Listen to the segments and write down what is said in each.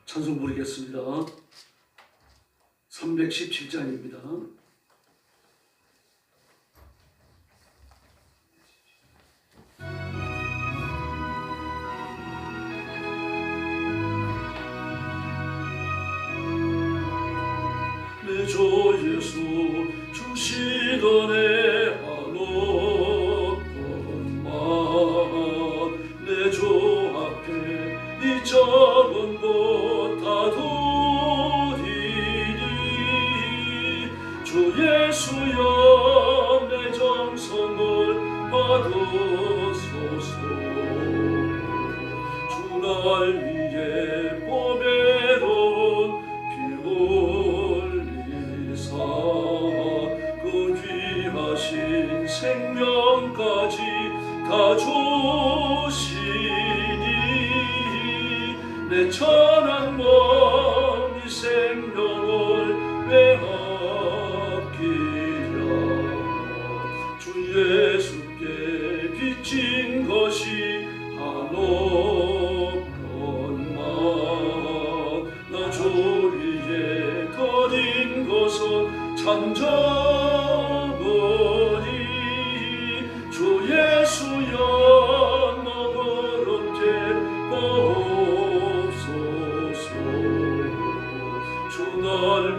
찬송 부르겠습니다. 317장입니다. 내 주 예수 주시던 내 한없던 맘 내 주 앞에 이 작은 곳 다 드리니 주 예수여 내 정성을 받으소서. 주 날 위해 보배로운 피 흘리사 그 귀하신 생명까지 다 주시니 내 천한 먼 이 생명을 왜 아끼랴. 주 예수께 빚진 것이 한없던 맘 나 주위에 거린 것은 잔저버리 주 예수여 너그럽게 보옵소서. 주 날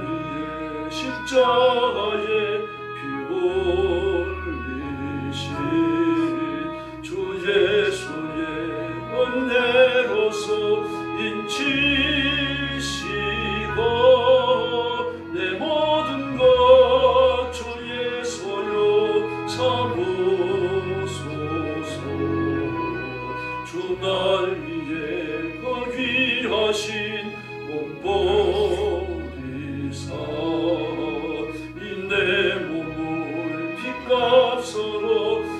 위해 십자가에 피 흘리신 주 예수의 은혜로서 인치시고 내 모든 것 주 예수여 삼으소서. 주 날 위해 그 귀하신 몸버리사 이 내 몸을 핏값으로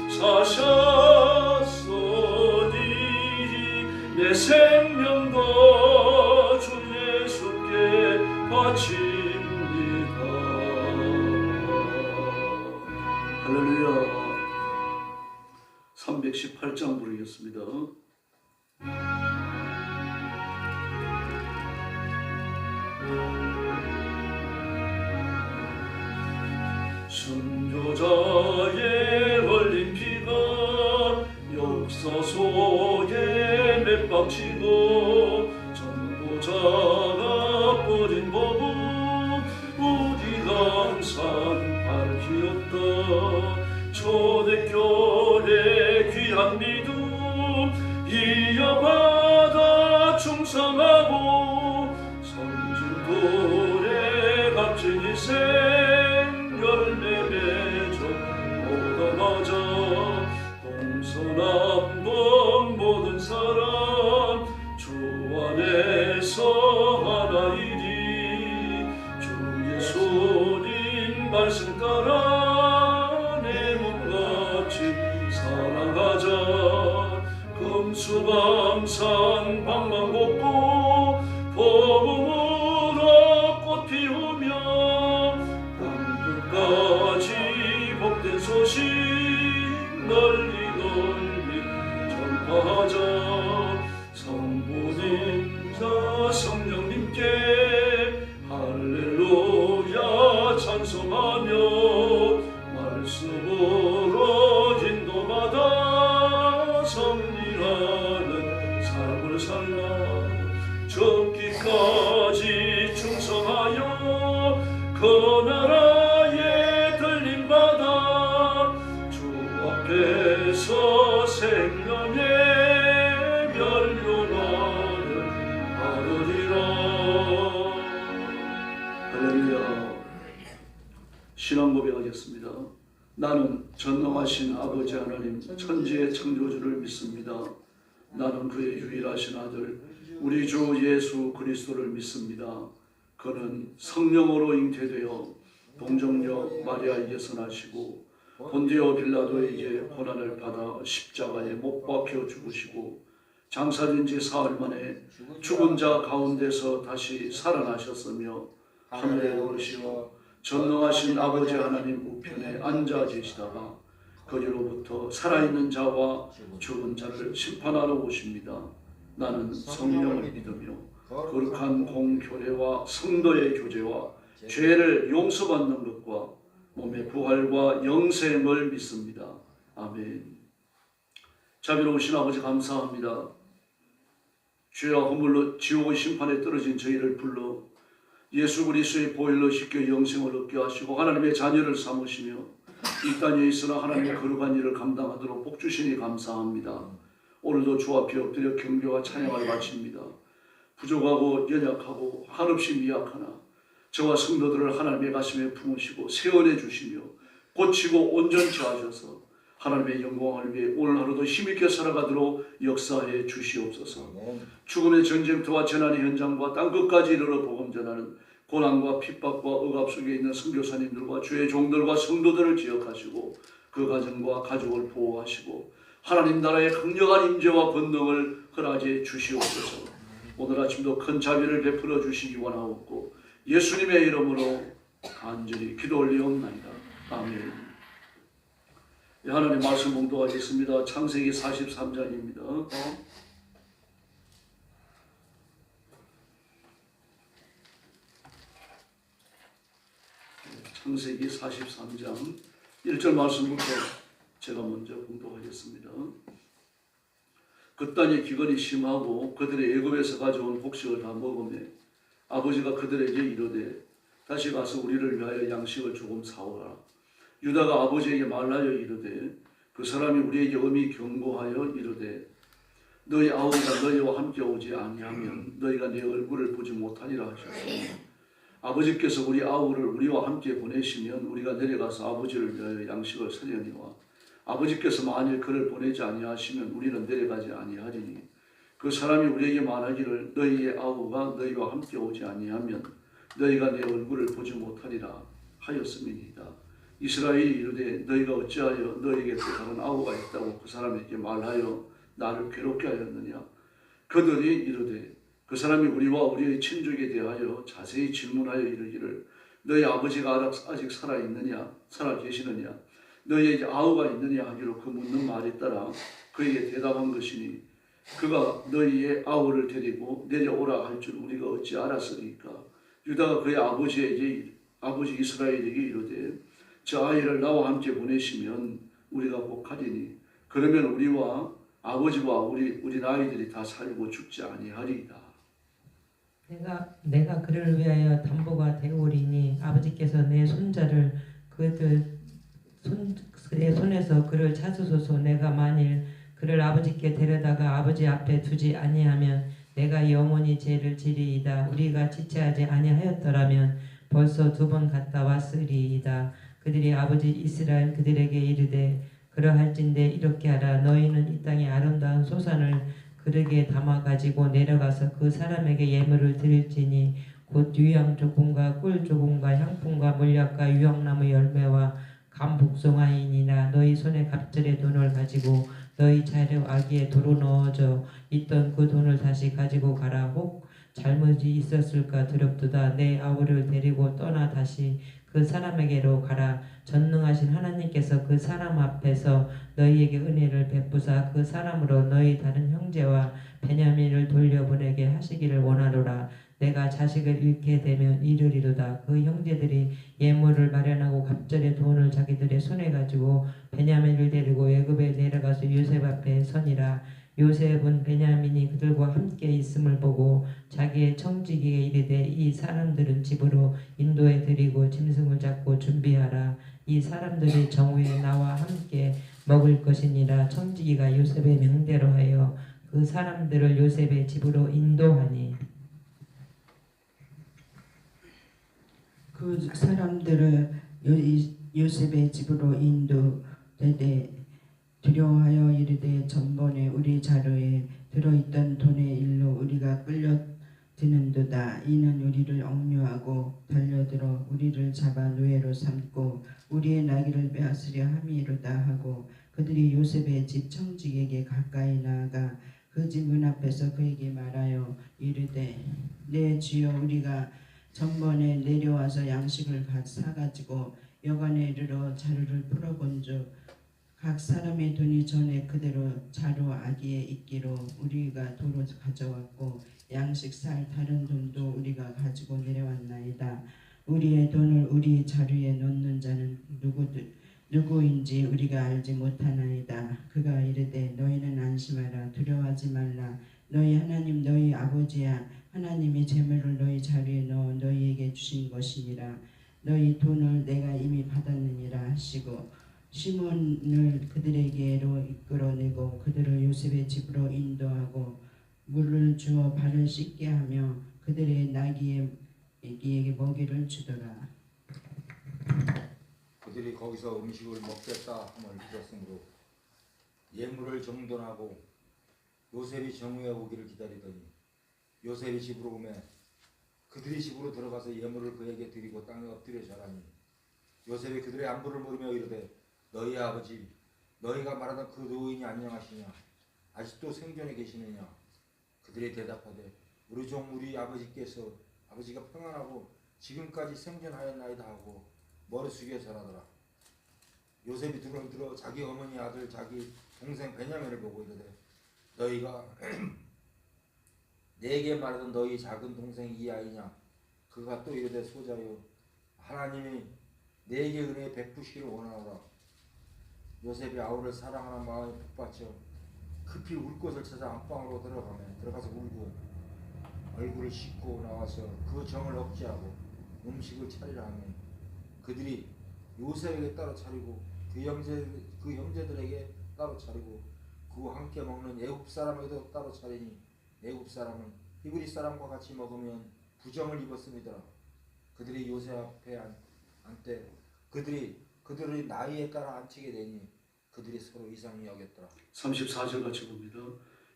사셨으니 내 생명도 주 예수께 바칩니다. 할렐루야. 318장 부르겠습니다. 순교자의 흘린 피가 역사속에 맷박치고 전도자가 뿌린 법은 우리가 항상 밝히었다. 초대교회 귀한 믿음 이어받아 충성하고 성진돌의 값진 희생 열매 맺어 얻어맞아 동서남북 모든 사람 주 안에서 하나이니 주의 손인 말씀 따라 내 몸같이 살아가자. 금수강산 방망 걷고 복음으로 꽃 피우 그 나라에 들림받아 주 앞에서 생명의 면류관을 받으리라. 할렐루야. 신앙 고백하겠습니다. 나는 전능하신 아버지 하나님 천지의 창조주를 믿습니다. 나는 그의 유일하신 아들 우리 주 예수 그리스도를 믿습니다. 그는 성령으로 잉태되어 동정녀 마리아에게서 나시고 본디오 빌라도에게 고난을 받아 십자가에 못 박혀 죽으시고 장사된 지 사흘 만에 죽은 자 가운데서 다시 살아나셨으며 하늘에 오르시어 전능하신 아버지 하나님 우편에 앉아 계시다가 거기로부터 살아있는 자와 죽은 자를 심판하러 오십니다. 나는 성령을 믿으며 거룩한 공교례와 성도의 교제와 죄를 용서받는 것과 몸의 부활과 영생을 믿습니다. 아멘. 자비로우신 아버지 감사합니다. 죄와 허물로 지옥의 심판에 떨어진 저희를 불러 예수 그리스도의 보혈로 씻겨 영생을 얻게 하시고 하나님의 자녀를 삼으시며 이 땅에 있으나 하나님의 거룩한 일을 감당하도록 복 주시니 감사합니다. 오늘도 주 앞에 엎드려 경배와 찬양을 바칩니다. 부족하고 연약하고 한없이 미약하나 저와 성도들을 하나님의 가슴에 품으시고 세원해 주시며 고치고 온전치 하셔서 하나님의 영광을 위해 오늘 하루도 힘있게 살아가도록 역사해 주시옵소서. 죽음의 전쟁터와 재난의 현장과 땅끝까지 이르러 복음 전하는 고난과 핍박과 억압 속에 있는 선교사님들과 주의 종들과 성도들을 기억하시고 그 가정과 가족을 보호하시고 하나님 나라의 강력한 임재와 권능을 허락해 주시옵소서. 오늘 아침도 큰 자비를 베풀어 주시기 원하옵고 예수님의 이름으로 간절히 기도 올리옵나이다. 아멘. 하나님 말씀 봉독하겠습니다. 창세기 43장입니다. 창세기 43장 1절 말씀부터 제가 먼저 봉독하겠습니다. 그 땅에 기근이 심하고 그들의 애굽에서 가져온 곡식을 다 먹으며 아버지가 그들에게 이르되 다시 가서 우리를 위하여 양식을 조금 사오라. 유다가 아버지에게 말하여 이르되 그 사람이 우리에게 엄히 경고하여 이르되 너희 아우가 너희와 함께 오지 아니하면 너희가 내 얼굴을 보지 못하리라 하셨으니 아버지께서 우리 아우를 우리와 함께 보내시면 우리가 내려가서 아버지를 위하여 양식을 사려니와 아버지께서 만일 그를 보내지 아니하시면 우리는 내려가지 아니하리니 그 사람이 우리에게 말하기를 너희의 아우가 너희와 함께 오지 아니하면 너희가 내 얼굴을 보지 못하리라 하였음이니이다. 이스라엘이 이르되 너희가 어찌하여 너희에게 또 다른 아우가 있다고 그 사람에게 말하여 나를 괴롭게 하였느냐. 그들이 이르되 그 사람이 우리와 우리의 친족에 대하여 자세히 질문하여 이르기를 너희 아버지가 아직 살아있느냐 살아계시느냐 너희에게 아우가 있느냐 하기로 그 묻는 말에 따라 그에게 대답한 것이니 그가 너희의 아우를 데리고 내려오라 할 줄 우리가 어찌 알았으리까. 유다가 그의 아버지 이스라엘에게 이르되 저 아이를 나와 함께 보내시면 우리가 꼭 하리니 그러면 우리와 아버지와 우리 아이들이 다 살고 죽지 아니하리이다. 내가 그를 위하여 담보가 되오리니 아버지께서 내 손자를 내 손에서 그를 찾으소서. 내가 만일 그를 아버지께 데려다가 아버지 앞에 두지 아니하면 내가 영원히 죄를 지리이다. 우리가 지체하지 아니하였더라면 벌써 2번 갔다 왔으리이다. 그들이 아버지 이스라엘 그들에게 이르되 그러할진대 이렇게 하라. 너희는 이 땅의 아름다운 소산을 그릇에 담아 가지고 내려가서 그 사람에게 예물을 드릴지니 곧 유향 조금과 꿀 조금과 향품과 물약과 유향나무 열매와 감복송아이니라. 너희 손에 갑절의 돈을 가지고 너희 자료 아기에 도로 넣어져 있던 그 돈을 다시 가지고 가라. 혹 잘못이 있었을까 두렵도다. 내 아우를 데리고 떠나 다시 그 사람에게로 가라. 전능하신 하나님께서 그 사람 앞에서 너희에게 은혜를 베푸사 그 사람으로 너희 다른 형제와 베냐민을 돌려보내게 하시기를 원하노라. 내가 자식을 잃게 되면 이르리로다. 그 형제들이 예물을 마련하고 갑절의 돈을 자기들의 손에 가지고 베냐민을 데리고 애굽에 내려가서 요셉 앞에 서니라. 요셉은 베냐민이 그들과 함께 있음을 보고 자기의 청지기에 이르되 이 사람들은 집으로 인도해 드리고 짐승을 잡고 준비하라. 이 사람들이 정오에 나와 함께 먹을 것이니라. 청지기가 요셉의 명대로 하여 그 사람들을 요셉의 집으로 인도하니 그 사람들을 요셉의 집으로 인도되되 두려워하여 이르되 전번에 우리 자루에 들어있던 돈의 일로 우리가 끌려드는도다. 이는 우리를 억류하고 달려들어 우리를 잡아 노예로 삼고 우리의 나귀를 빼앗으려 함이로다 하고 그들이 요셉의 집 청지기에게 가까이 나아가 그 집 문 앞에서 그에게 말하여 이르되 내 주여 우리가 전번에 내려와서 양식을 사가지고 여관에 이르러 자루를 풀어본즉 각 사람의 돈이 전에 그대로 자루 아기에 있기로 우리가 도로 가져왔고 양식 살 다른 돈도 우리가 가지고 내려왔나이다. 우리의 돈을 우리 자루에 넣는 자는 누구인지 우리가 알지 못하나이다. 그가 이르되 너희는 안심하라. 두려워하지 말라. 너희 하나님 너희 아버지야 하나님이 재물을 너희 자루에 넣어 너희에게 주신 것이니라. 너희 돈을 내가 이미 받았느니라 하시고 시몬을 그들에게로 이끌어내고 그들을 요셉의 집으로 인도하고 물을 주어 발을 씻게 하며 그들의 나귀에게 먹이를 주더라. 그들이 거기서 음식을 먹겠다 함을 들었으므로 예물을 정돈하고 요셉이 정오에 오기를 기다리더니 요셉이 집으로 오매 그들이 집으로 들어가서 예물을 그에게 드리고 땅에 엎드려 절하니 요셉이 그들의 안부를 물으며 이르되 너희 아버지 너희가 말하던 그 노인이 안녕하시냐 아직도 생존해 계시느냐. 그들이 대답하되 우리 종 우리 아버지가 평안하고 지금까지 생존하였나이다 하고 머리 숙여 절하더라. 요셉이 들어 자기 어머니 아들 자기 동생 베냐민을 보고 이르되 너희가 내게 말하던 너희 작은 동생 이 아이냐. 그가 또 이르되 소자여 하나님이 내게 은혜 베푸시기를 원하노라. 요셉이 아우를 사랑하는 마음이 북받쳐 급히 울 곳을 찾아 안방으로 들어가서 울고 얼굴을 씻고 나와서 그 정을 억제하고 음식을 차리라 하며 그들이 요셉에게 따로 차리고 그 형제들에게 따로 차리고 그와 함께 먹는 애굽 사람에게도 따로 차리니 애굽 사람은 히브리 사람과 같이 먹으면 부정을 입었습니다. 그들이 요셉 앞에 앉되 그들의 나이에 따라 앉히게 되니 그들이 서로 이상히 여겼더라. 34절 같이 봅니다.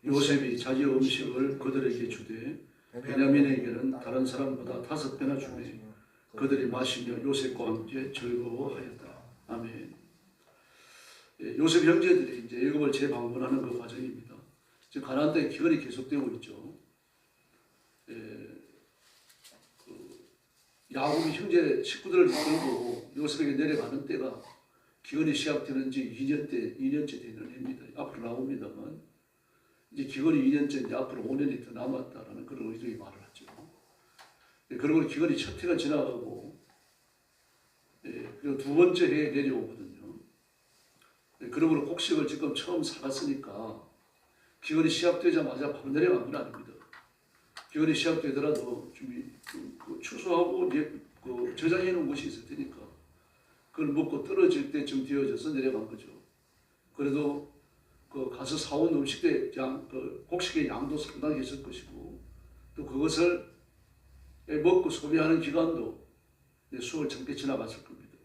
요셉이 자기 음식을 그들에게 주되 베냐민에게는 다른 사람보다 5배나 주매 그들이 마시며 요셉과 함께 즐거워하였다. 아멘. 요셉 형제들이 이제 애굽을 재방문하는 그 과정입니다. 지금 가나안 땅에 기근이 계속되고 있죠. 야곱이 형제 식구들을 이끌고 요셉에게 내려가는 때가 기근이 시작되는 지 2년째 되는 해입니다. 앞으로 나옵니다만 이제 기근이 2년째 이제 앞으로 5년이 더 남았다라는 그런 의도의 말을 하죠. 그리고 기근이 첫 해가 지나가고 그리고 두 번째 해에 내려오거든요. 그러므로 곡식을 지금 처음 사갔으니까 기근이 시작되자마자 바로 내려간 건 아닙니다. 기근이 시작되더라도 좀 추수하고 이제 저장해 놓은 곳이 있을 테니까 그걸 먹고 떨어질 때쯤 되어져서 내려간 거죠. 그래도 가서 사온 음식의 곡식의 양도 상당히 있을 것이고 또 그것을 먹고 소비하는 기간도 수월 참게 지나갔을 겁니다.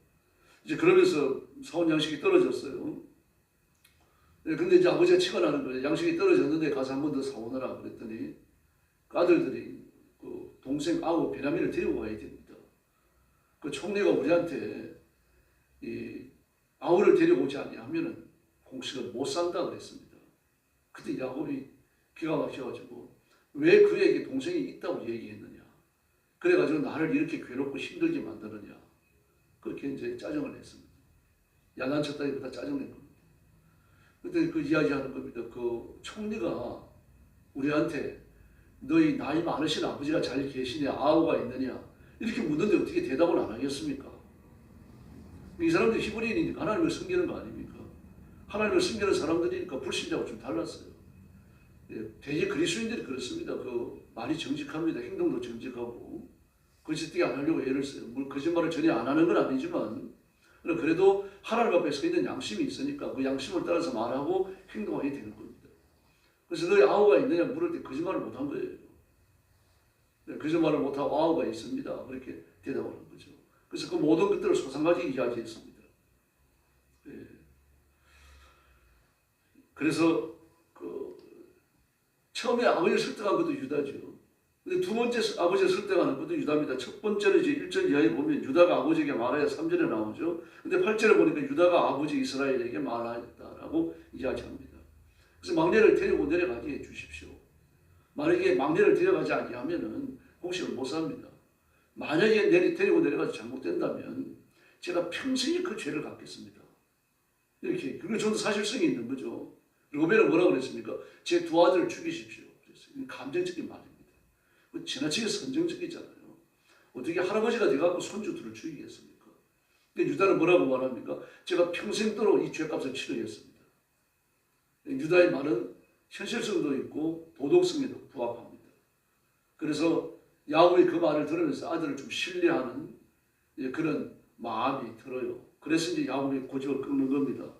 이제 그러면서 사온 양식이 떨어졌어요. 근데 이제 아버지가 치가 나는 거예요. 양식이 떨어졌는데 가서 한 번 더 사오너라 그랬더니 그 아들들이 그 동생 아우 베냐민을 데리고 가야 됩니다. 그 총리가 우리한테 이 아우를 데리고 오지 아니하면은 곡식을 못 산다 그랬습니다. 그때 야곱이 기가 막혀가지고 왜 그에게 동생이 있다고 얘기했느냐. 그래가지고 나를 이렇게 괴롭고 힘들게 만드느냐. 그렇게 이제 짜증을 냈습니다. 야단쳤다기보다 짜증낸 겁니다. 그때 그 이야기하는 겁니다. 그 총리가 우리한테 너희 나이 많으신 아버지가 잘 계시냐, 아우가 있느냐 이렇게 묻는데 어떻게 대답을 안 하겠습니까? 이 사람들이 히브리인이니까 하나님을 섬기는 거 아닙니까? 하나님을 섬기는 사람들이니까 불신자하고 좀 달랐어요. 대개 그리스도인들이 그렇습니다. 그 말이 정직합니다. 행동도 정직하고 거짓되게 안 하려고 애를 써요. 뭐 거짓말을 전혀 안 하는 건 아니지만 그래도 하나님 앞에 서 있는 양심이 있으니까 그 양심을 따라서 말하고 행동하게 되는 겁니다. 그래서 너희 아우가 있느냐 물을 때 거짓말을 못한 거예요. 거짓말을 못하고 아우가 있습니다. 그렇게 대답하는 거죠. 그래서 그 모든 것들을 소상하게 이야기했습니다. 그래서 처음에 아버지를 설득한 것도 유다죠. 근데 두 번째 아버지를 설득하는 것도 유다입니다. 첫 번째는 이제 1절 이하에 보면 유다가 아버지에게 말하여 3절에 나오죠. 근데 8절에 보니까 유다가 아버지 이스라엘에게 말하였다라고 이야기합니다. 그래서 막내를 데리고 내려가게 해 주십시오. 만약에 막내를 데려가지 아니하면은 곡식을 못 삽니다. 만약에 데리고 내려가서 잘못된다면 제가 평생에 그 죄를 갚겠습니다. 이렇게. 그리고 저도 사실성이 있는 거죠. 로벨은 뭐라고 그랬습니까? 제 두 아들을 죽이십시오. 그랬어요. 감정적인 말입니다. 지나치게 선정적이잖아요. 어떻게 할아버지가 돼갖고 손주 둘을 죽이겠습니까? 근데 유다는 뭐라고 말합니까? 제가 평생도록 이 죄값을 치르겠습니다. 유다의 말은 현실성도 있고 도덕성에도 부합합니다. 그래서 야곱이 그 말을 들으면서 아들을 좀 신뢰하는 그런 마음이 들어요. 그래서 이제 야곱이 고집을 꺾는 겁니다.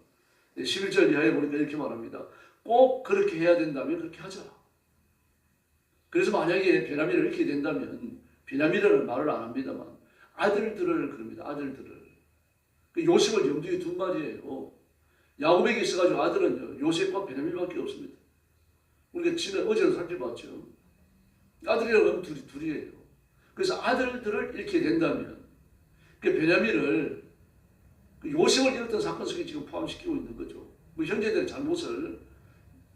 11절 이하에 보니까 이렇게 말합니다. 꼭 그렇게 해야 된다면 그렇게 하자. 그래서 만약에 베냐민을 잃게 된다면 베냐민이라는 말을 안 합니다만 아들들을 그럽니다. 아들들을. 그 요셉을 염두에 둔 말이에요. 야곱에게 있어가지고 아들은 요셉과 베냐민밖에 없습니다. 우리가 지난 어제도 살펴봤죠. 아들이라고 하면 둘이에요. 그래서 아들들을 잃게 된다면 그 베냐민을 요셉을 잃었던 사건 속에 지금 포함시키고 있는 거죠. 그 형제들의 잘못을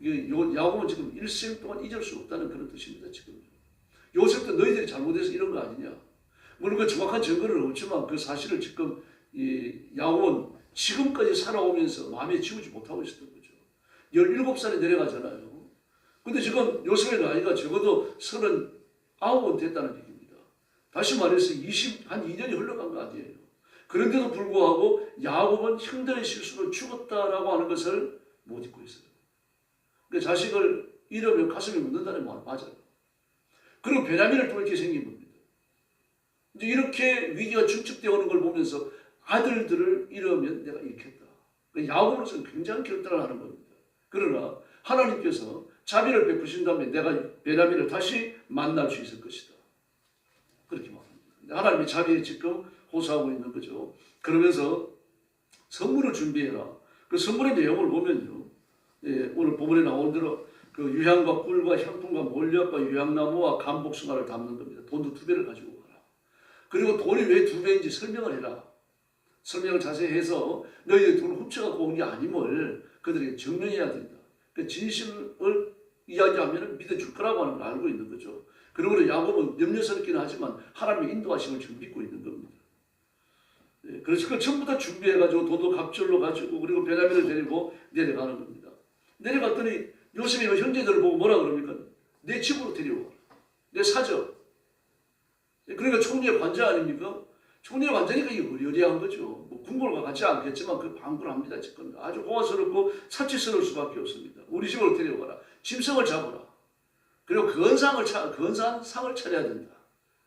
야곱은 지금 일생 동안 잊을 수 없다는 그런 뜻입니다. 지금 요셉도 너희들이 잘못해서 이런 거 아니냐. 물론 그 정확한 증거는 없지만 그 사실을 지금 야곱은 지금까지 살아오면서 마음에 지우지 못하고 있었던 거죠. 17살에 내려가잖아요. 근데 지금 요셉의 나이가 적어도 39은 됐다는 얘기입니다. 다시 말해서 한 2년이 흘러간 거 아니에요. 그런데도 불구하고 야곱은 형들의 실수로 죽었다라고 하는 것을 못 잊고 있어요. 그러니까 자식을 잃으면 가슴이 묻는다는 말 맞아요. 그리고 베냐민을 또 이렇게 생긴 겁니다. 이제 이렇게 위기가 축적되어 오는 걸 보면서 아들들을 잃으면 내가 잃겠다. 그러니까 야곱으로서는 굉장히 결단을 하는 겁니다. 그러나 하나님께서 자비를 베푸신다면 내가 베냐민을 다시 만날 수 있을 것이다. 그렇게 말합니다. 하나님의 자비에 지금 호소하고 있는 거죠. 그러면서 선물을 준비해라. 그 선물의 내용을 보면요. 오늘 본문에 나온 대로 그 유향과 꿀과 향품과 몰약과 유향나무와 감복숭아를 담는 겁니다. 돈도 2배를 가지고 가라. 그리고 돈이 왜 2배인지 설명을 해라. 설명을 자세히 해서 너희들 돈을 훔쳐갖고 온 게 아님을 그들에게 증명해야 된다. 그 진실을 이야기하면 믿어줄 거라고 하는 걸 알고 있는 거죠. 그리고 야곱은 염려스럽기는 하지만 하나님의 인도하심을 지금 믿고 있는 겁니다. 그래서 그 전부 다 준비해가지고 돈도 갑절로 가지고 그리고 베냐민을 데리고 내려가는 겁니다. 내려갔더니 요셉이 형제들을 보고 뭐라 그럽니까? 내 집으로 데려와. 내 사저. 그러니까 총리의 관자 아닙니까? 총리의 관자니까 이게 의리의리한 거죠. 뭐 궁궐과 같지 않겠지만 그 방구를 합니다. 지금 아주 호화스럽고 사치스러울 수밖에 없습니다. 우리 집으로 데려가라. 짐승을 잡아라. 그리고 건상을 차려야 된다.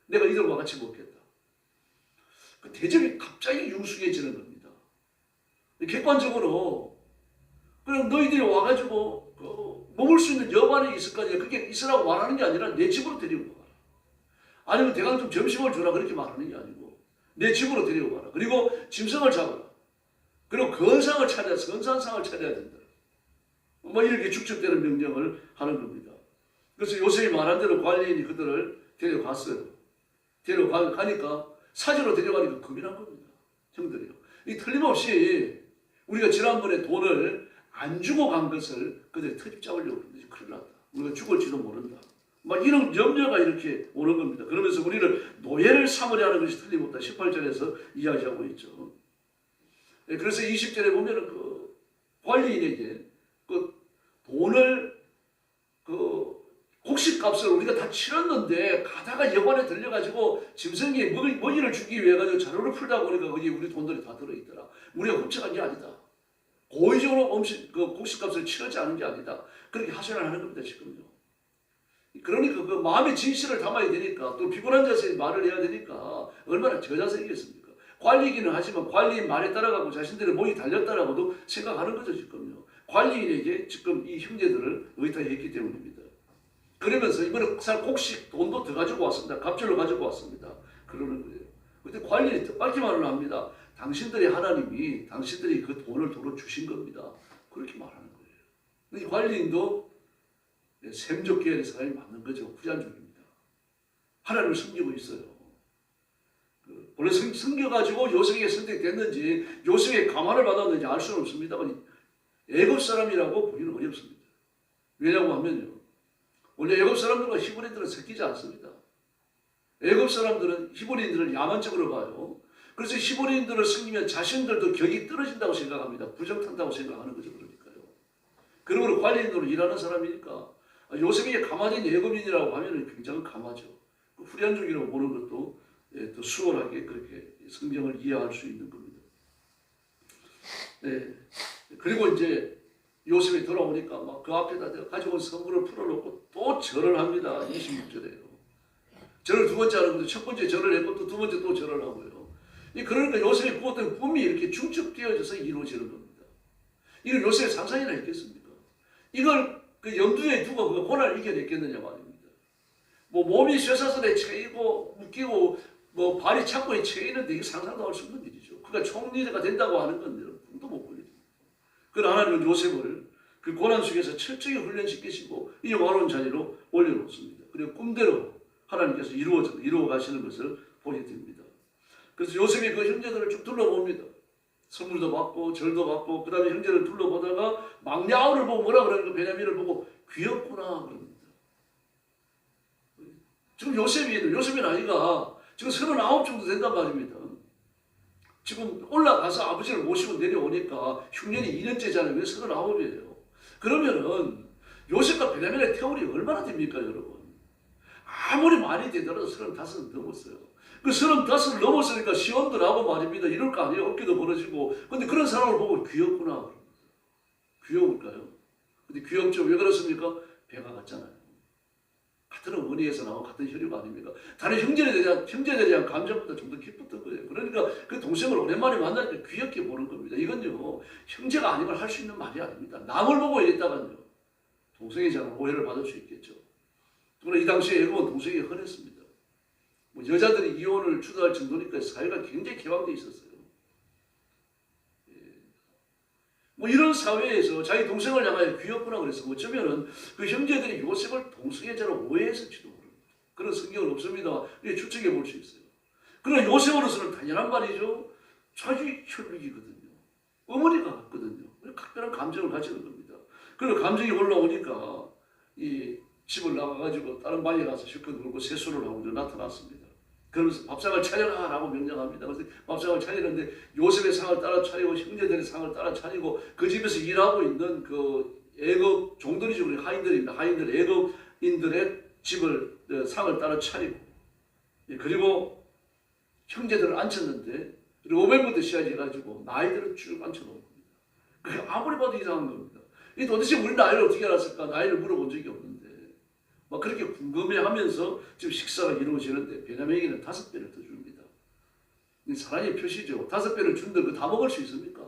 내가 이들과 같이 먹겠다. 그 대접이 갑자기 융숭해지는 겁니다. 객관적으로 그럼 너희들이 와가지고 먹을 수 있는 여반이 있을 거 아니야. 그게 있으라고 말하는 게 아니라 내 집으로 데리고 가라. 아니면 대강 좀 점심을 주라 그렇게 말하는 게 아니고 내 집으로 데리고 가라. 그리고 짐승을 잡아라. 그리고 건상을 차려야 된다. 뭐 이렇게 축적되는 명령을 하는 겁니다. 그래서 요셉이 말한 대로 관리인이 그들을 데려갔어요. 데려가니까 사저로 데려가니까 겁이 난 겁니다. 형들이요. 이 틀림없이 우리가 지난번에 돈을 안 주고 간 것을 그들이 트집 잡으려고 그러는데 큰일 났다. 우리가 죽을지도 모른다. 막 이런 염려가 이렇게 오는 겁니다. 그러면서 우리를 노예를 삼으려 하는 것이 틀림없다. 18절에서 이야기하고 있죠. 그래서 20절에 보면은 그 관리인에게 그 돈을 곡식값을 우리가 다 치렀는데 가다가 여관에 들려가지고 짐승이 먹이를 주기 위해 가지고 자루를 풀다 보니까 거기 우리 돈들이 다 들어있더라. 우리가 훔쳐간 게 아니다. 고의적으로 곡식값을 치르지 않은 게 아니다. 그렇게 하셔야 하는 겁니다, 지금요. 그러니까 그 마음의 진실을 담아야 되니까, 또 피곤한 자세히 말을 해야 되니까 얼마나 저자세이겠습니까? 관리기는 하지만 관리인 말에 따라가고 자신들의 목이 달렸다라고도 생각하는 거죠, 지금요. 관리인에게 지금 이 형제들을 의탁했기 때문입니다. 그러면서 이번에 곡식 돈도 더 가지고 왔습니다. 갑절로 가지고 왔습니다. 그러는 거예요. 근데 관리인이 뜻밖의 말을 합니다. 당신들의 하나님이 당신들이 그 돈을 도로 주신 겁니다. 그렇게 말하는 거예요. 이 관리인도 셈족계열의 사람이 맞는 거죠. 후잔족입니다. 하나님을 섬기고 있어요. 원래 섬겨가지고 요셉에게 선택됐는지 요셉의 감화를 받았는지 알 수는 없습니다만 애굽 사람이라고 보기는 어렵습니다. 왜냐고 하면요. 원래 애굽 사람들과 히브리인들은 섞이지 않습니다. 애굽 사람들은 히브리인들을 야만적으로 봐요. 그래서 히브리인들을 섬기면 자신들도 격이 떨어진다고 생각합니다. 부정탄다고 생각하는 거죠. 그러니까요. 그러므로 관리인으로 일하는 사람이니까 요셉에게 감화된 애굽인이라고 하면 굉장히 감하죠. 후련족이라고 보는 것도 더 수월하게 그렇게 성경을 이해할 수 있는 겁니다. 네. 그리고 이제 요셉이 돌아오니까 막 그 앞에다 가지고 온 선물을 풀어놓고 또 절을 합니다. 26절에요. 절을 두 번째 하는 건데 첫 번째 절을 했고 또 두 번째 또 절을 하고요. 그러니까 요셉이 꾸었던 꿈이 이렇게 중첩되어져서 이루어지는 겁니다. 이걸 요셉의 상상이나 했겠습니까? 이걸 그 염두에 두고 그 고난을 이겨냈겠느냐 말입니다. 뭐 몸이 쇠사슬에 채이고 묶이고 뭐 발이 착고에 채이는데 이게 상상도 할 수 없는 일이죠. 그러니까 총리가 된다고 하는 건데 꿈도 못 꾸리죠. 그러나 하나님은 요셉을 그 고난 속에서 철저히 훈련시키시고 이 영화로운 자리로 올려놓습니다. 그리고 꿈대로 하나님께서 이루어 가시는 것을 보게 됩니다. 그래서 요셉이 그 형제들을 쭉 둘러봅니다. 선물도 받고 절도 받고 그 다음에 형제를 둘러보다가 막내 아우를 보고 뭐라 그러니까 베냐민을 보고 귀엽구나 그럽니다. 지금 요셉의 나이가 지금 39 정도 된단 말입니다. 지금 올라가서 아버지를 모시고 내려오니까 흉년이 2년째잖아요. 왜 39이에요? 그러면은 요셉과 베냐민의 태월이 얼마나 됩니까, 여러분? 아무리 많이 되더라도 35은 넘었어요. 그 35을 넘었으니까 시험도 나고 말입니다. 이럴 거 아니에요. 어깨도 벌어지고. 근데 그런 사람을 보고 귀엽구나. 귀여울까요? 근데 귀엽죠. 왜 그렇습니까? 배가 같잖아요. 같은 어머니에서 나온 같은 혈육 아닙니까? 다른 형제들에 대한 감정보다 좀 더 깊었던 거예요. 그러니까 그 동생을 오랜만에 만나니까 귀엽게 보는 겁니다. 이건요, 형제가 아니면 할 수 있는 말이 아닙니다. 남을 보고 이랬다가요, 동생이 잘 오해를 받을 수 있겠죠. 그러나 이 당시에 애굽은 동생이 흔했습니다. 뭐 여자들이 이혼을 주도할 정도니까 사회가 굉장히 개방되어 있었어요. 뭐 이런 사회에서 자기 동생을 향하여 귀엽구나 그래서 어쩌면은 그 형제들이 요셉을 동성애자로 오해했을지도 모릅니다. 그런 성경은 없습니다. 이게 추측해 볼 수 있어요. 그러나 요셉으로서는 당연한 말이죠. 자기 혈육이거든요. 어머니가 같거든요. 각별한 감정을 가지는 겁니다. 그리고 감정이 올라오니까 이 집을 나가가지고 다른 방에 가서 실컷 놀고 세수를 하고 나타났습니다. 그러면서 밥상을 차려라라고 명령합니다. 그래서 밥상을 차리는데 요셉의 상을 따라 차리고 형제들의 상을 따라 차리고 그 집에서 일하고 있는 그 애굽 종들이죠. 하인들입니다. 하인들 애굽인들의 집을 상을 따라 차리고 그리고 형제들을 앉혔는데 그리고 500부터 시작해가지고 나이들을 쭉 앉혀놓은 겁니다. 그게 아무리 봐도 이상한 겁니다. 이 도대체 우리 나이를 어떻게 알았을까? 나이를 물어본 적이 없는데 막 그렇게 궁금해하면서 지금 식사가 이루어지는데 베냐민에게는 5배를 더 줍니다. 사랑의 표시죠. 5배를 준들 그 다 먹을 수 있습니까?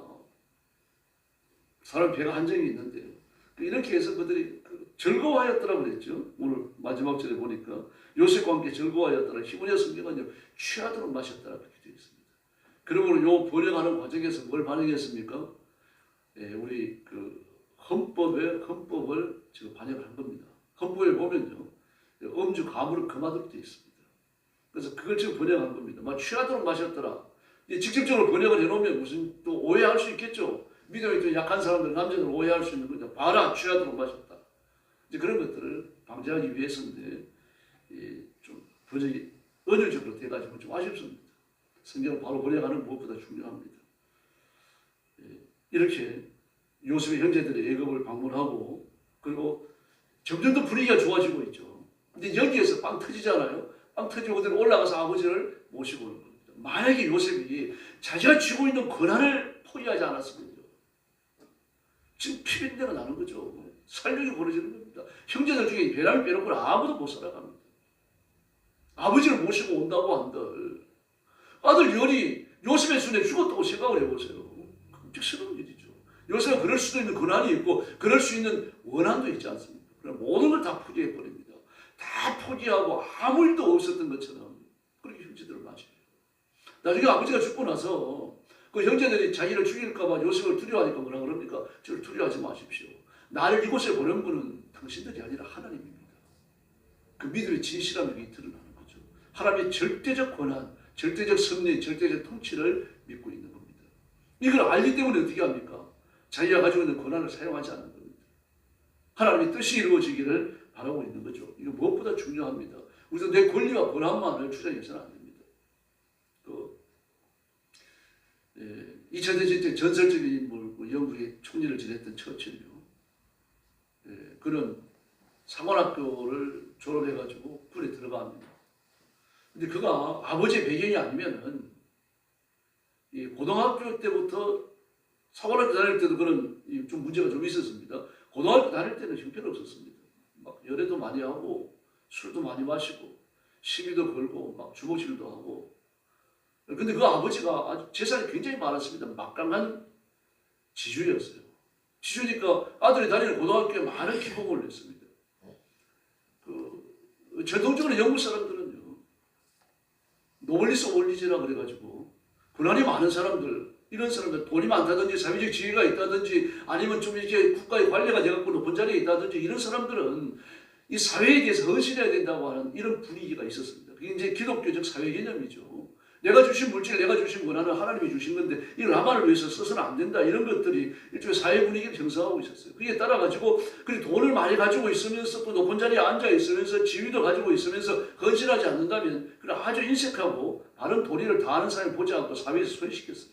사람 배가 한정이 있는데요. 이렇게 해서 그들이 즐거워하였더라고 그랬죠. 오늘 마지막 절에 보니까 요셉과 함께 즐거워하였더라. 히브리어 성경은요, 취하도록 마셨더라 그렇게 되어 있습니다. 그러므로 요 번역하는 과정에서 뭘 반영했습니까? 우리 그 헌법을 지금 반영을 한 겁니다. 헌법에 보면요, 음주 가물을 금하도록 되어 있습니다. 그래서 그걸 지금 번역한 겁니다. 막 취하도록 마셨더라. 직접적으로 번역을 해놓으면 무슨 또 오해할 수 있겠죠. 믿음이 또 약한 사람들, 남자들 오해할 수 있는 거죠. 봐라, 취하도록 마셨다. 이제 그런 것들을 방지하기 위해서인데 좀 도저히 언어적으로 돼가지고 좀 아쉽습니다. 성경을 바로 번역하는 무엇보다 중요합니다. 이렇게 요셉의 형제들이 애굽을 방문하고 그리고 점점 더 분위기가 좋아지고 있죠. 근데 여기에서 빵 터지잖아요. 빵 터지고 그들은 올라가서 아버지를 모시고 오는 겁니다. 만약에 요셉이 자기가 쥐고 있는 권한을 포기하지 않았으면요. 지금 피빈대가 나는 거죠. 살육이 벌어지는 겁니다. 형제들 중에 베람이 빼놓고는 아무도 못 살아갑니다. 아버지를 모시고 온다고 한들 아들 열이 요셉의 손에 죽었다고 생각을 해보세요. 끔찍스러운 일이죠. 요셉은 그럴 수도 있는 권한이 있고 그럴 수 있는 원한도 있지 않습니까? 그럼 모든 걸 다 포기해버립니다. 다 포기하고 아무 일도 없었던 것처럼 그렇게 형제들을 맞이해요. 나중에 아버지가 죽고 나서 그 형제들이 자기를 죽일까봐 요셉을 두려워하니까 뭐라 그럽니까? 저를 두려워하지 마십시오. 나를 이곳에 보낸 분은 당신들이 아니라 하나님입니다. 그 믿음의 진실함이 드러나는 거죠. 하나님의 절대적 권한, 절대적 섭리, 절대적 통치를 믿고 있는 겁니다. 이걸 알기 때문에 어떻게 합니까? 자기가 가지고 있는 권한을 사용하지 않는 겁니다. 하나님의 뜻이 이루어지기를 바라고 있는 거죠. 이거 무엇보다 중요합니다. 우리도 내 권리와 권한만을 주장해서는 안 됩니다. 2차 대전 때 전설적인 인물, 영국의 총리를 지냈던 처칠이요. 그는 상원학교를 졸업해가지고 군에 들어갑니다. 근데 그가 아버지의 배경이 아니면은 이 고등학교 때부터 상원학교 다닐 때도 그런 좀 문제가 좀 있었습니다. 고등학교 다닐 때는 형편없었습니다. 막 열애도 많이 하고 술도 많이 마시고 시비도 걸고 막 주먹질도 하고. 근데 그 아버지가 아주 재산이 굉장히 많았습니다. 막강한 지주였어요. 지주니까 아들이 다니는 고등학교에 많은 기공을 냈습니다. 전통적으로 영국 사람들은요, 노블리스 올리지라 그래가지고 권한이 많은 사람들, 이런 사람들, 돈이 많다든지 사회적 지위가 있다든지 아니면 좀 이렇게 국가의 관리가 돼갖고 높은 자리에 있다든지 이런 사람들은 이 사회에 대해서 헌신해야 된다고 하는 이런 분위기가 있었습니다. 그게 이제 기독교적 사회 개념이죠. 내가 주신 물질, 내가 주신 권한은 하나님이 주신 건데 이걸 나만을 위해서 써서는 안 된다. 이런 것들이 일종의 사회 분위기를 형성하고 있었어요. 그게 따라가지고 돈을 많이 가지고 있으면서 또 높은 자리에 앉아 있으면서 지위도 가지고 있으면서 헌신하지 않는다면 그런 아주 인색하고 바른 도리를 다하는 사람을 보지 않고 사회에서 소외시켰어요.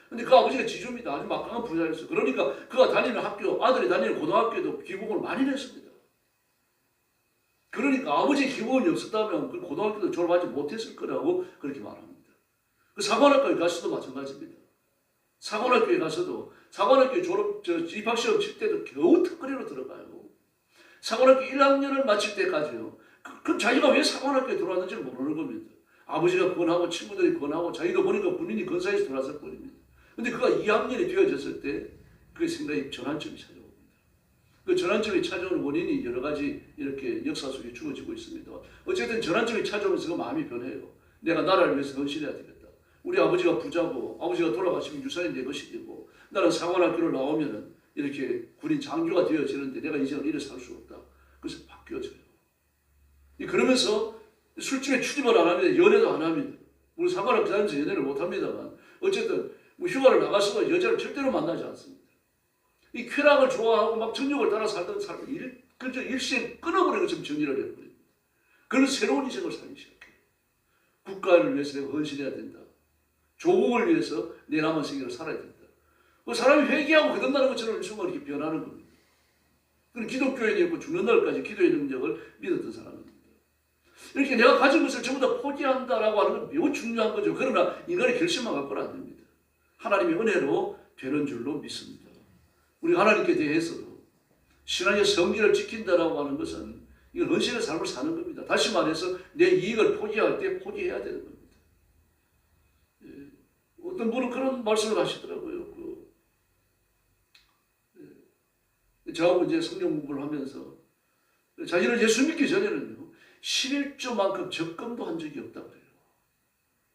근데 그 아버지가 지주입니다. 아주 막강한 부자였어요. 그러니까 그가 다니는 학교, 아들이 다니는 고등학교에도 기부금을 많이 냈습니다. 그러니까 아버지의 기부금이 없었다면 그 고등학교도 졸업하지 못했을 거라고 그렇게 말합니다. 그 사관학교에 가서도 마찬가지입니다. 사관학교에 가서도 사관학교 입학시험 칠 때도 겨우 특거리로 들어가요. 사관학교 1학년을 마칠 때까지요. 그럼 자기가 왜 사관학교에 들어왔는지 모르는 겁니다. 아버지가 권하고 친구들이 권하고 자기도 보니까 본인이 건사에서 들어왔을 뿐입니다. 근데 그가 2학년이 되어졌을 때 그의 생각이 전환점이 찾아옵니다. 그 전환점이 찾아오는 원인이 여러 가지 이렇게 역사 속에 주어지고 있습니다. 어쨌든 전환점이 찾아오면서 그 마음이 변해요. 내가 나라를 위해서 헌신해야 되겠다. 우리 아버지가 부자고 아버지가 돌아가시면 유산이 내 것이 되고 나는 사관학교를 나오면은 이렇게 군인 장교가 되어지는데 내가 이제는 이래 살 수 없다. 그래서 바뀌어져요. 그러면서 술집에 출입을 안 합니다. 연애도 안 합니다. 우리 사관학교 다니면서 연애를 못 합니다만 어쨌든 휴가를 나가서 여자를 절대로 만나지 않습니다. 이 쾌락을 좋아하고 막 정욕을 따라 살던 사람을 일시에 끊어버리는 것처럼 정리를 해버립니다. 그런 새로운 인생을 살기 시작해요. 국가를 위해서 내가 헌신해야 된다. 조국을 위해서 내 남은 생애를 살아야 된다. 그 사람이 회개하고 거듭나는 것처럼 일순간 이렇게 변하는 겁니다. 그런 기독교인이었고 죽는 날까지 기도의 능력을 믿었던 사람입니다. 이렇게 내가 가진 것을 전부 다 포기한다라고 하는 건 매우 중요한 거죠. 그러나 인간의 결심만 갖고는 안 됩니다. 하나님의 은혜로 되는 줄로 믿습니다. 우리 하나님께 대해서도 신앙의 성질을 지킨다라고 하는 것은 이건 헌신의 삶을 사는 겁니다. 다시 말해서 내 이익을 포기할 때 포기해야 되는 겁니다. 어떤 분은 그런 말씀을 하시더라고요. 저하고 이제 성경 공부를 하면서 자기는 예수 믿기 전에는요 11조만큼 적금도 한 적이 없다고 그래요.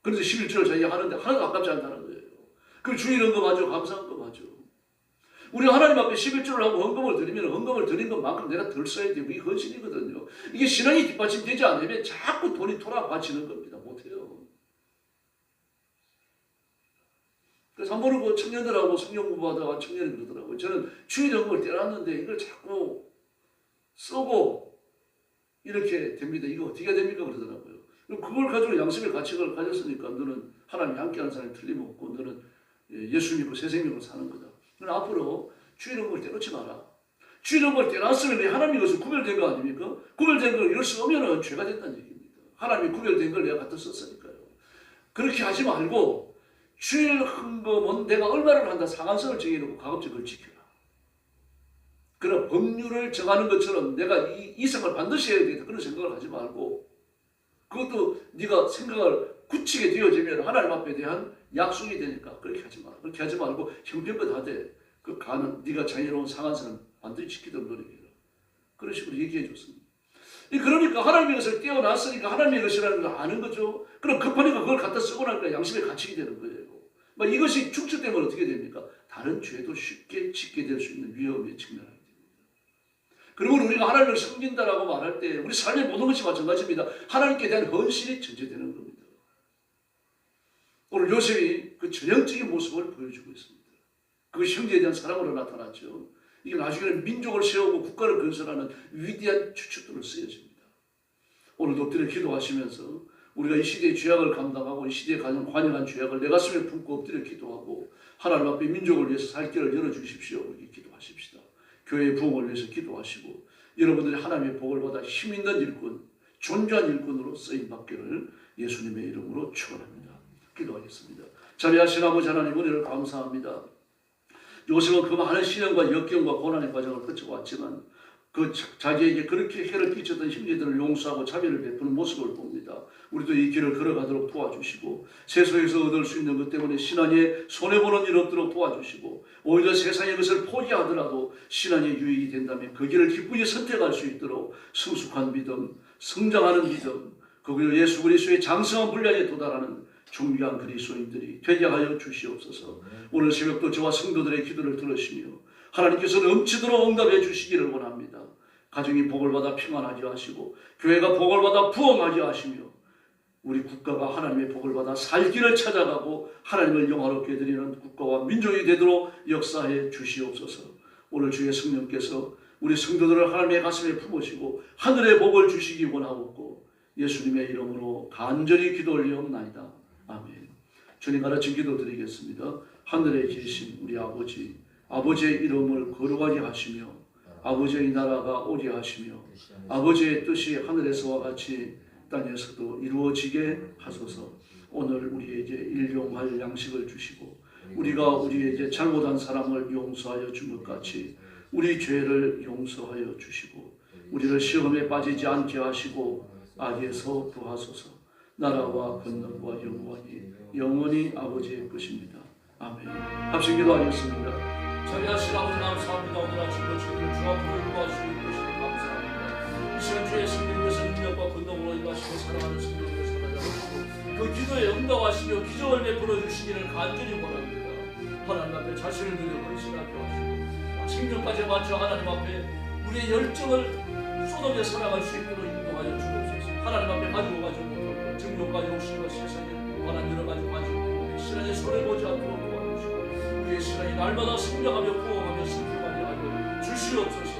그래서 11조를 자기가 하는데 하나도 아깝지 않다는 거예요. 그 주일 헌금하죠. 감사한 거 하죠. 우리 하나님 앞에 11조를 하고 헌금을 드리면 헌금을 드린 것만큼 내가 덜 써야 되고 이게 헌신이거든요. 이게 신앙이 뒷받침되지 않으면 자꾸 돈이 돌아받치는 겁니다. 못해요. 그래서 한 번은 그 청년들하고 성경 공부하다가 청년이 그러더라고요. 저는 주일 헌금을 떼놨는데 이걸 자꾸 쓰고 이렇게 됩니다. 이거 어떻게 됩니까? 그러더라고요. 그걸 가지고 양심의 가치관을 가졌으니까 너는 하나님이 함께하는 사람이 틀림없고 너는 예수 믿고 새 생명으로 사는 거다. 그럼 앞으로 주일 헌금을 떼놓지 마라. 주일 헌금을 떼놨으면 하나님이 것을 구별된 거 아닙니까? 구별된 걸 이럴 수 없으면 죄가 된다는 얘기입니다. 하나님이 구별된 걸 내가 갖다 썼으니까요. 그렇게 하지 말고 주일 헌금은 내가 얼마를 한다 상한선을 정해놓고 가급적 그걸 지켜라. 그런 법률을 정하는 것처럼 내가 이 이상을 반드시 해야 되겠다 그런 생각을 하지 말고 그것도 네가 생각을 굳히게 되어지면 하나님 앞에 대한 약속이 되니까 그렇게 하지 마라. 그렇게 하지 말고 형편껏 하되 그 가는 네가 자유로운 상한 사람 반드시 지키도록 노력해라. 그런 식으로 얘기해 줬습니다. 그러니까 하나님의 것을 떼어놨으니까 하나님의 것이라는 걸 아는 거죠. 그럼 급하니까 그걸 갖다 쓰고 나니까 양심에 갇히게 되는 거예요. 이것이 축적되면 어떻게 됩니까? 다른 죄도 쉽게 짓게 될 수 있는 위험에 직면하게 됩니다. 그러면 우리가 하나님을 섬긴다라고 말할 때 우리 삶의 모든 것이 마찬가지입니다. 하나님께 대한 헌신이 전제되는 겁니다. 오늘 요셉이 그 전형적인 모습을 보여주고 있습니다. 그것이 형제에 대한 사랑으로 나타났죠. 이게 나중에는 민족을 세우고 국가를 건설하는 위대한 추측들로 쓰여집니다. 오늘도 엎드려 기도하시면서 우리가 이 시대의 죄악을 감당하고 이 시대에 가장 관영한 죄악을 내 가슴에 품고 엎드려 기도하고 하나님 앞에 민족을 위해서 살 길을 열어주십시오. 이렇게 기도하십시다. 교회의 부흥을 위해서 기도하시고 여러분들이 하나님의 복을 받아 힘있는 일꾼, 존귀한 일꾼으로 쓰임받기를 예수님의 이름으로 축원합니다. 기도하겠습니다. 자비하신 아버지 하나님 은혜를 감사합니다. 요셉은 그 많은 시련과 역경과 고난의 과정을 거쳐왔지만 그 자기에게 그렇게 해를 끼쳤던 형제들을 용서하고 자비를 베푸는 모습을 봅니다. 우리도 이 길을 걸어가도록 도와주시고 세속에서 얻을 수 있는 것 때문에 신앙에 손해보는 일 없도록 도와주시고 오히려 세상의 것을 포기하더라도 신앙에 유익이 된다면 그 길을 기쁘게 선택할 수 있도록 성숙한 믿음, 성장하는 믿음, 그리고 예수 그리스도의 장성한 분량에 도달하는 존귀한 그리스도인들이 되게 하여 주시옵소서. 오늘 새벽도 저와 성도들의 기도를 들으시며 하나님께서 넘치도록 응답해 주시기를 원합니다. 가정이 복을 받아 평안하게 하시고 교회가 복을 받아 부흥하게 하시며 우리 국가가 하나님의 복을 받아 살 길을 찾아가고 하나님을 영화롭게 드리는 국가와 민족이 되도록 역사해 주시옵소서. 오늘 주의 성령께서 우리 성도들을 하나님의 가슴에 품으시고 하늘의 복을 주시기 원하옵고 예수님의 이름으로 간절히 기도 올리옵나이다. 아멘. 주님 가르친 기도 드리겠습니다. 하늘에 계신 우리 아버지, 아버지의 이름을 거룩하게 하시며 아버지의 나라가 오게 하시며 아버지의 뜻이 하늘에서와 같이 땅에서도 이루어지게 하소서. 오늘 우리에게 일용할 양식을 주시고 우리가 우리에게 잘못한 사람을 용서하여 준 것 같이 우리 죄를 용서하여 주시고 우리를 시험에 빠지지 않게 하시고 악에서 구하소서. 나라와 권능과 영원히 영원히 아버지의 것입니다. 아멘. 합심 기도하겠습니다. 자비하신 아버지 감사합니다. 오늘 아침도 저희를 주 앞으로 인도하시는 것을 감사합니다. 이 시간 주의 성령께서 능력과 권능으로 인도하시고 사랑하는 성령을 살아가시고 그 기도에 응답하시며 기적을 베풀어 주시기를 간절히 원합니다. 하나님 앞에 자신을 드려 헌신하게 하시고 생명까지 맞춰 하나님 앞에 우리의 열정을 쏟아져 살아갈 수 있도록 인도하여 주옵소서. 하나님 앞에 가지고 가지 못할 것, 증명과 욕심과 세상에 무관한 여러 가지 가지고 때문에 신앙에 손을 보지 않도록 도와주시고 우리의 신앙이 날마다 성장하며 부흥하며 승리하게 하여 주시옵소서.